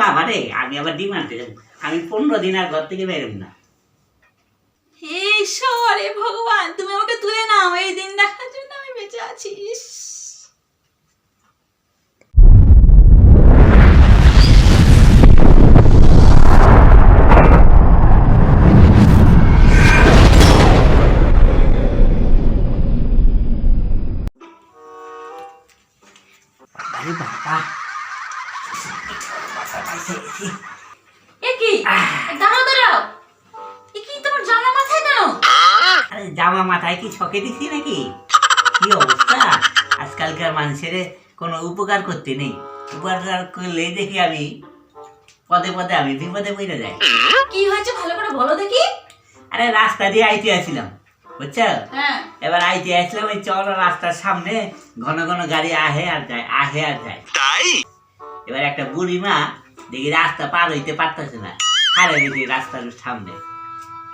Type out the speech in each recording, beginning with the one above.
বাবা রে, আমি আবার ডিম আনতে যাবো। আমি 15 দিন আর ঘর থেকে বেরোব না। ঈশ্বরে ভগবান, তুমি আমাকে তুলে নাও, এই দিন দেখার জন্য আমি বেঁচে আছি। আরে বাবা, দাঁড়াও দাঁড়াও, কি তোমার জামা মাথায় কেন? আরে জামা মাথায় কি ছকে দিছি নাকি? কি অবস্থা, আজকালকার মানুষের কোনো উপকার করতে নেই। উপকার করলে দেখি আমি পদে পদে আমি বিপদে পড়ে যাই। কি হয়েছে ভালো করে বলো দেখি। আরে রাস্তা দিয়ে আইতে আসছিলাম, বুঝছো? হ্যাঁ। এবার আইতে আসলাম, ওই চল রাস্তার সামনে ঘন ঘন গাড়ি আহে আর যায়, আহে আর যায়। তাই এবার একটা বুড়ি মা দেখি রাস্তা পার হইতে পারতেছে না, হারে গেছি রাস্তার সামনে।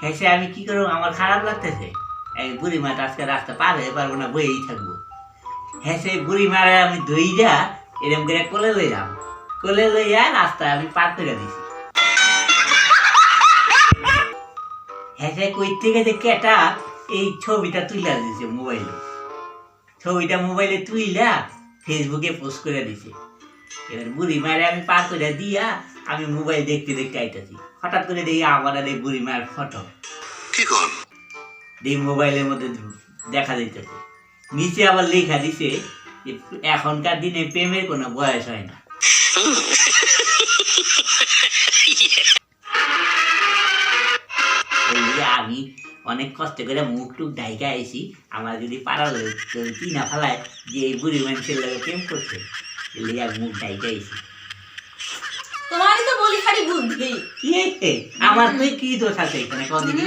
হেসে আমি কি করবো, আমার খারাপ লাগতেছে। এই বুড়ি মা আজকে রাস্তা পার হয়ে পারবো না, বইয়েই থাকবো। হেসে বুড়ি মারে আমি ধইরা এরকম করে কোলে লইলাম, কোলে লইয়া রাস্তা আমি পার করে দিছি। হেসে কই থেকে যে কেটা এই ছবিটা তুলে দিছে মোবাইলে, ছবিটা মোবাইলে তুইলা ফেসবুকে পোস্ট করে দিছে। এবার বুড়ি মারে আমি পার করে দিয়া আমি মোবাইল দেখতে দেখতে আইতাছি, হঠাৎ করে দেখি আমার আর এই বুড়ি মায়ের ফটো এই মোবাইলের মধ্যে দেখা যাইতেছে। নিচে আবার লেখা দিছে যে এখনকার দিনে প্রেমের কোনো বয়স হয় না। আমি অনেক কষ্ট করে মুখ টুক ঢাইকা আইছি, আমার যদি পাড়ার কি না ফেলায় যে এই বুড়ি মানুষের লাগে প্রেম করছে, মুখ ঢাইকা আইছি। তোমারই তো বলি খালি বুদ্ধি। কি আমার তুই কি দোষ আছে এখানে কদিন?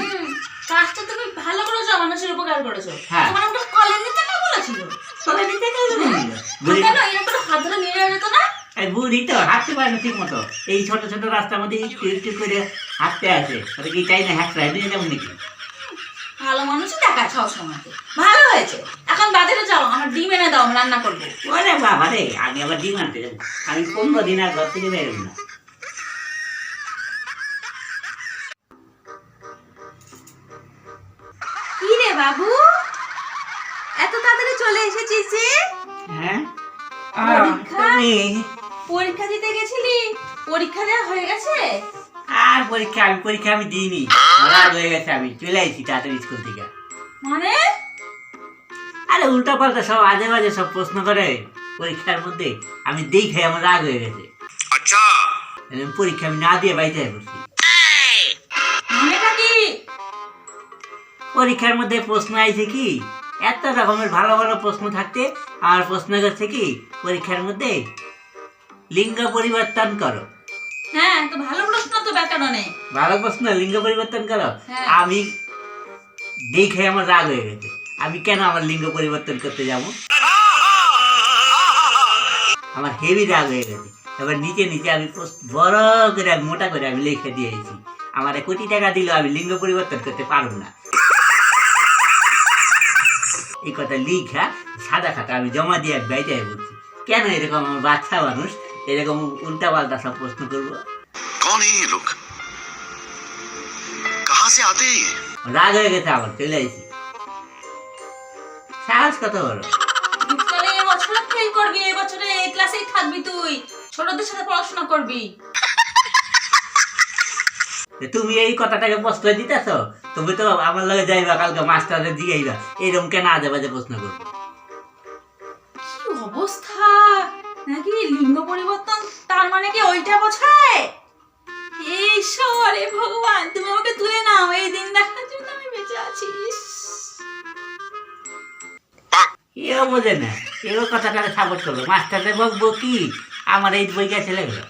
কাজটা তুমি ভালো করেছো, মানুষের উপকার করেছো। হ্যাঁ। তোমার একটা কলেজ নিতে না বলেছিল? কলেজ নিতে কেন নিল? বুড়ি কেন এরকম হাত ধরে নিয়ে যেত না? এই বুড়ি তো হাঁটতে পারে না ঠিক মতো, এই ছোট ছোট রাস্তার মধ্যে একটু একটু করে হাঁটতে আসে। ওটা কি চাই না হ্যাঁ নিয়ে যাবো নাকি? ভালো মানুষই দেখা সব সময়। ভালো হয়েছে, এখন বাজারে যাও, আমার ডিম এনে দাও, আমি রান্না করবো। ওরে বাবা রে, আমি আবার ডিম আনতে যাবো। আমি 15 দিন আর ঘর থেকে বেরোব না। কি রে বাবু, এত তাড়াতাড়ি চলে এসেছিস যে? হ্যাঁ, পরীক্ষা দিতে গেছিলি? পরীক্ষা দেওয়া হয়ে গেছে? আর পরীক্ষা আমি দিইনি, রাত হয়ে গেছে, আমি চলে আইছি তাড়াতাড়ি স্কুল থেকে। মানে? আরে উল্টা পাল্টা সব আজে বাজে সব প্রশ্ন করে পরীক্ষার মধ্যে, আমি দেখে আমার রাগ হয়ে গেছে। আচ্ছা, পরীক্ষা আমি না দিয়ে বাইরে পড়ছি। মানেটা কি? পরীক্ষার মধ্যে প্রশ্ন আইছে কি, এত রকমের ভালো ভালো প্রশ্ন থাকতে আমার প্রশ্ন করছে কি পরীক্ষার মধ্যে লিঙ্গ পরিবর্তন করো। হ্যাঁ, তো ভালো প্রশ্ন তো ব্যাকরণে। ভালো প্রশ্ন, লিঙ্গ পরিবর্তন করো। হ্যাঁ। আমি দেখে আমার রাগ হয়ে গেছে, আমি কেন আমার লিঙ্গ পরিবর্তন করতে যাব? আমার হেভি রাগ হয়ে গেছে। এবার নিচে নিচে আমি বড় করে মোটা করে আমি লিখে দিয়েছি, আমার কোটি টাকা দিল আমি লিঙ্গ পরিবর্তন করতে পারবো না। এই কথা লিখা সাদা খাতা আমি জমা দিয়ে বাইরে বলছি। কেন এরকম আমার বাচ্চা মানুষ এরকম উল্টা পাল্টা সব প্রশ্ন করবো? রাগ হয়ে গেছে, আবার চলে আইছি। সাহস কত বড়! তাহলে এবছরে ফেল করবি, এবছরে এই ক্লাসেই থাকবি, তুই ছোটদের সাথে পড়াশোনা করবি। তুমি এই কথাটাকে প্রশ্রয় দিতেছ? তুমি তো আমার লগে যাইবা কালকে মাস্টারে জিগাইবা এরকম কেন আজে বাজে প্রশ্ন করবো? কি অবস্থা, নাকি লিঙ্গ পরিবর্তন তার মানে কি ওইটা বোঝায়? ঈশ্বরে ভগবান, তুমি আমাকে তুলে নাও, এই দিন দেখার জন্য আমি বেঁচে আছি। এও বোঝে না, এও কথাটা সাপোর্ট করবো। মাস্টারে বকবো কি আমার এই বই গেছে লেগলো।